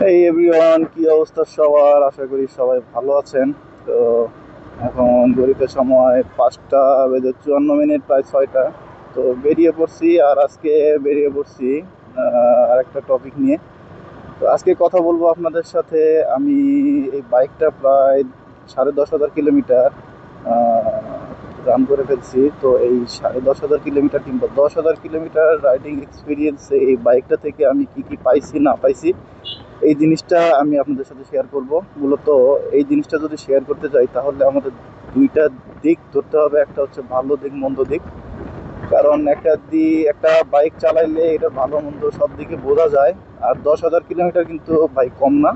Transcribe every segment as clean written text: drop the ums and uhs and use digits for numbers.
এই এভরিওয়ান, কি অবস্থা সবার? আশা করি সবাই ভালো আছেন। তো এখন ঘড়িতে সময় 5টা বেজে 54 মিনিট, প্রায় 6টা। তো বেরিয়ে পড়ছি, আর আজকে বেরিয়ে পড়ছি আরেকটা টপিক নিয়ে। তো আজকে কথা বলবো আপনাদের সাথে। আমি এই বাইকটা প্রায় 10,500 কিলোমিটার রান করে ফেলছি। তো এই 10,500 কিলোমিটার কিংবা 10,000 কিলোমিটার রাইডিং এক্সপিরিয়েন্সে এই বাইকটা থেকে আমি কি কি পাইছি না পাইছি, এই জিনিসটা আমি আপনাদের সাথে শেয়ার করব। মূলত এই জিনিসটা যদি শেয়ার করতে যাই তাহলে আমাদের দুইটা দিক ধরতে হবে। একটা হচ্ছে ভালো দিক, মন্দ দিক। কারণ একটা বাইক চালাইলে এটা ভালো মন্দ সব দিকে বোঝা যায়। আর 10,000 কিলোমিটার কিন্তু বাইক কম না।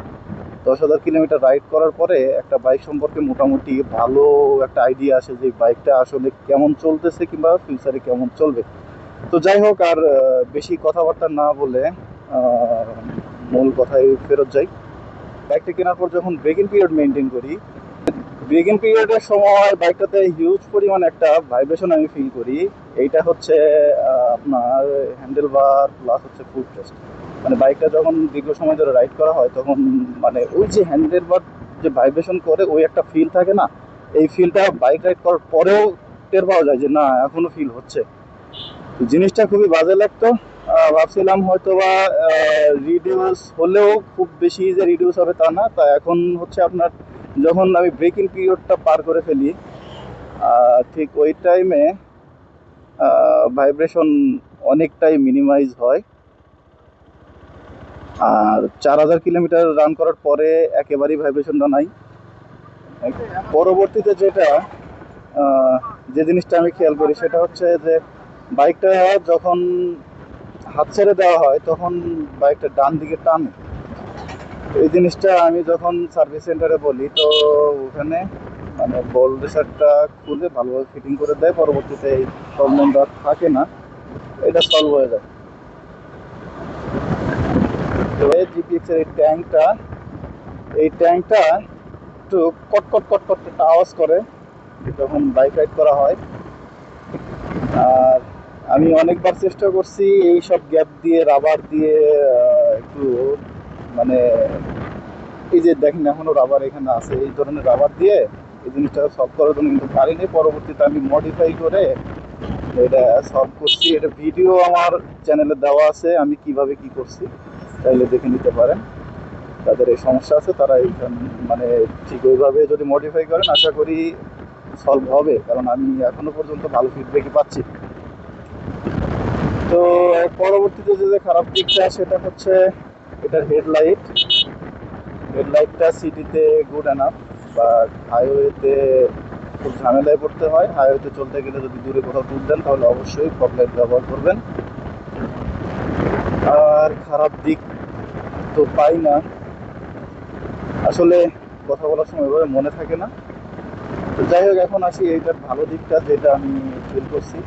10,000 কিলোমিটার রাইড করার পরে একটা বাইক সম্পর্কে মোটামুটি ভালো একটা আইডিয়া আসে যে বাইকটা আসলে কেমন চলতেছে কিংবা ফিউচারে কেমন চলবে। তো যাই হোক, আর বেশি কথাবার্তা না বলে আহ, মূল কথায় ফেরত যাই। বাইকটা কেনার পর যখন ব্রেকিং পিরিয়ড মেনটেন করি, ব্রেকিং পিরিয়ডের সময় বাইকটাতে হিউজ পরিমাণ একটা ভাইব্রেশন আমি ফিল করি। এইটা হচ্ছে আপনার হ্যান্ডেল বার প্লাস হচ্ছে ফুট রেস্ট। মানে বাইকটা যখন দীর্ঘ সময় ধরে রাইড করা হয় তখন মানে ওই যে হ্যান্ডেল বার যে ভাইব্রেশন করে ওই একটা ফিল থাকে না, এই ফিলটা বাইক রাইড করার পরেও টের পাওয়া যায় যে না, এখনো ফিল হচ্ছে। তো জিনিসটা খুবই বাজে লাগতো। ভাবছিলাম হয়তো বা রিডিউস হলেও খুব বেশি যে রিডিউস হবে তা না। তা এখন হচ্ছে আপনার, যখন আমি ব্রেকিং পিরিয়ডটা পার করে ফেলি ঠিক ওই টাইমে ভাইব্রেশন অনেকটাই মিনিমাইজ হয়। আর 4,000 কিলোমিটার রান করার পরে একেবারেই ভাইব্রেশনটা নাই। পরবর্তীতে আহ, যে জিনিসটা আমি খেয়াল করি সেটা হচ্ছে যে বাইকটা যখন হাত ছেড়ে দেওয়া হয় তখন বাইকটা ডান দিকে টানে। এই জিনিসটা আমি যখন সার্ভিস সেন্টারে বলি তো ওখানে মানে বল রেসারটা খুলে ভালোভাবে ফিটিং করে দেয়। পরবর্তীতে এই প্রবলেমটা থাকে না, এটা সলভ হয়ে যায়। তো এই জিপিএক্স এর এই ট্যাঙ্কটা একটু কটকট কটকট একটা আওয়াজ করে যখন বাইক রাইড করা হয়। আর আমি অনেকবার চেষ্টা করছি এই সব গ্যাপ দিয়ে রাবার দিয়ে একটু মানে এই যে দেখেন এখনো রাবার এখানে আছে, এই ধরনের রাবার দিয়ে এই জিনিসটা সলভ করার জন্য কিন্তু পারিনি। পরবর্তীতে আমি মডিফাই করে এটা সলভ করছি। এটা ভিডিও আমার চ্যানেলে দেওয়া আছে আমি কিভাবে কি করছি, চাইলে দেখে নিতে পারেন। তাদের এই সমস্যা আছে তারা এইখান মানে ঠিক ওইভাবে যদি মডিফাই করেন আশা করি সলভ হবে, কারণ আমি এখনো পর্যন্ত ভালো ফিডব্যাকই পাচ্ছি। তো পরবর্তীতে যে খারাপ দিকটা সেটা হচ্ছে এটার হেডলাইটটা সিটিতে গুড এনাফ, বাট হাইওয়েতে খুব ঝামেলায় পড়তে হয়। হাইওয়েতে চলতে গেলে যদি দূরে কোথাও ট্যুর দেন তাহলে অবশ্যই ফগ লাইট ব্যবহার করবেন। আর খারাপ দিক তো পাই না আসলে, কথা বলার সময় এভাবে মনে থাকে না। তো যাই হোক, এখন আসি এইটার ভালো দিকটা যেটা আমি ফিল করছি।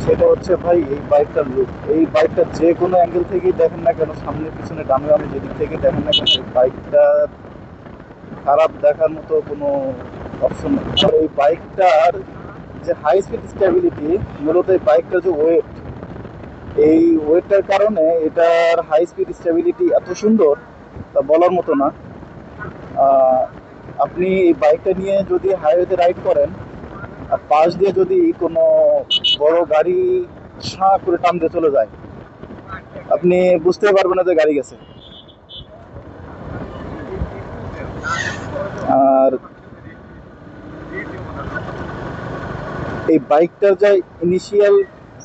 সেটা হচ্ছে ভাই এই বাইকটার লুক। এই বাইকটা যে কোনো অ্যাঙ্গেল থেকেই দেখেন না কেন, সামনে পিছনে ডানে বামে যেদিক থেকে দেখেন না কেন, এই বাইকটা খারাপ দেখার মতো কোনো অপশন নেই। আর এই বাইকটার যে হাই স্পিড স্টেবিলিটি, মূলত এই বাইকটার যে ওয়েট, এই ওয়েটটার কারণে এটার হাই স্পিড স্টেবিলিটি এত সুন্দর তা বলার মতো না। আহ, আপনি এই বাইকটা নিয়ে যদি হাইওয়েতে রাইড করেন আর পাশ দিয়ে যদি কোনো বড় গাড়ি সাঁ করে টান দিয়ে চলে যায়, আপনি বুঝতে পারবেন না যে গাড়ি গেছে। আর এই বাইকটার যে ইনিশিয়াল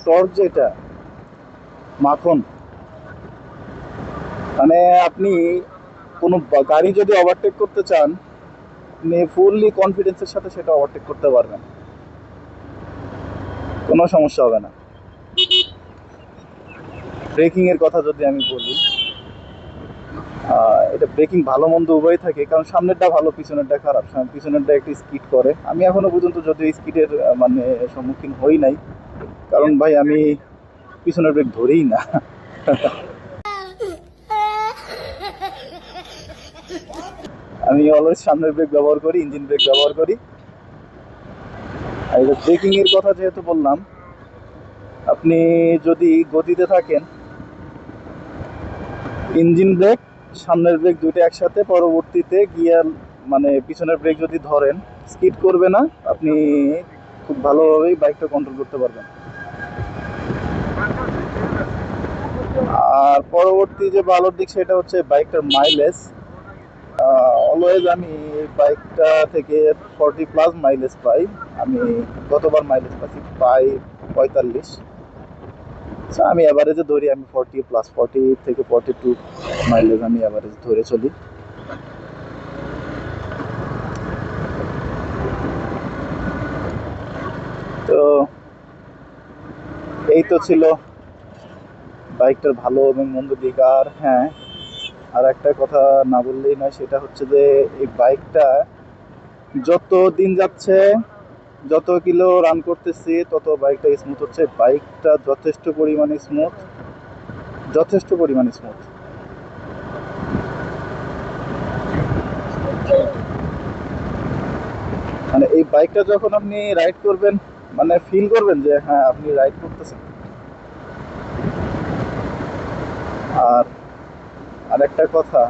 টর্ক যেটা মাখন, মানে আপনি কোনো গাড়ি যদি ওভারটেক করতে চান আপনি ফুললি কনফিডেন্সের সাথে সেটা ওভারটেক করতে পারবেন, কোনো সমস্যা হবে না। ব্রেকিং এর কথা যদি আমি বলি, এটা ব্রেকিং ভালো মন্দ উভয় থাকে, কারণ সামনেরটা ভালো পিছনেরটা খারাপ। পিছনেরটা একটু স্কিড করে, আমি এখনো পর্যন্ত যদিও স্কিডের মানে সম্মুখীন হই নাই, কারণ ভাই আমি পিছনের ব্রেক ধরেই না। আমি অলওয়েজ সামনের ব্রেক ব্যবহার করি, ইঞ্জিন ব্রেক ব্যবহার করি। আর ব্রেকিং এর কথা যেহেতু বললাম, আপনি যদি গতিতে থাকেন ইঞ্জিন ব্রেক সামনের ব্রেক দুইটা একসাথে, পরবর্তীতে গিয়ার মানে পিছনের ব্রেক যদি ধরেন স্কিড করবে না, আপনি খুব ভালোভাবেই বাইকটা কন্ট্রোল করতে পারবেন। আর পরবর্তী যে ভালোর দিক সেটা হচ্ছে বাইকটার মাইলেজ। অলওয়েজ আমি এই বাইকটা থেকে 40+ মাইলেজ পাই। আমি গতবার মাইলেজ পাচ্ছি প্রায় 45। আমি অ্যাভারেজে ধরি, আমি 40+, 40 থেকে 42 মাইলেজ আমি অ্যাভারেজ ধরে চলি। তো এই তো ছিল বাইকটার ভালো এবং মন্দ দিক। আর হ্যাঁ, আর একটা কথা না বললেই নয়, সেটা হচ্ছে যে এই বাইকটা যত দিন যাচ্ছে, যত কিলো রান করতেছি, তত বাইকটা স্মুথ হচ্ছে। বাইকটা যথেষ্ট পরিমাণে স্মুথ, যথেষ্ট পরিমাণে স্মুথ। মানে এই বাইকটা যখন আপনি রাইড করবেন, মানে ফিল করবেন যে হ্যাঁ আপনি রাইড করতেছেন। আর আরেকটা কথা,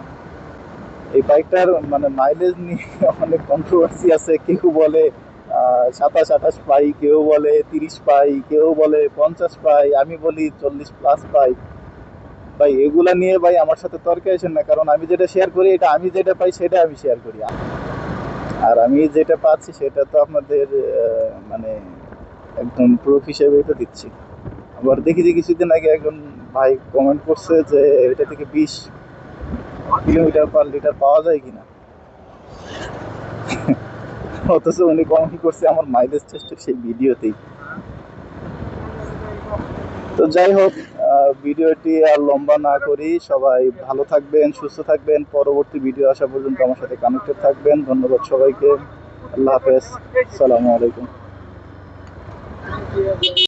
এই বাইকটার মানে মাইলেজ নিয়ে অনেক কন্ট্রোভার্সি আছে। কেউ বলে 27-28 পাই, কেউ বলে 30 পাই, কেউ বলে 50 পাই, আমি বলি 40+ পাই। ভাই এগুলা নিয়ে ভাই আমার সাথে তর্কে আসেন না, কারণ আমি যেটা শেয়ার করি, এটা আমি যেটা পাই সেটা আমি শেয়ার করি। আর আমি যেটা পাচ্ছি সেটা তো আপনাদের মানে একদম প্রুফ হিসেবেই তো দিচ্ছি। আবার দেখি যে কিছুদিন আগে একজন ভাই কমেন্ট করছে যে এটা থেকে 20 কিলোমিটার/লিটার পাওয়া যায় কিনা, অথচ উনি কমেন্ট করছে আমার মাইলেজ টেস্টের সেই ভিডিওতেই। তো যাই হোক, ভিডিওটি আর লম্বা না করি, সবাই ভালো থাকবেন, সুস্থ থাকবেন, পরবর্তী ভিডিও আসা পর্যন্ত আমার সাথে কানেক্টেড থাকবেন। ধন্যবাদ সবাইকে। আল্লাহ হাফেজ, আসসালামু আলাইকুম।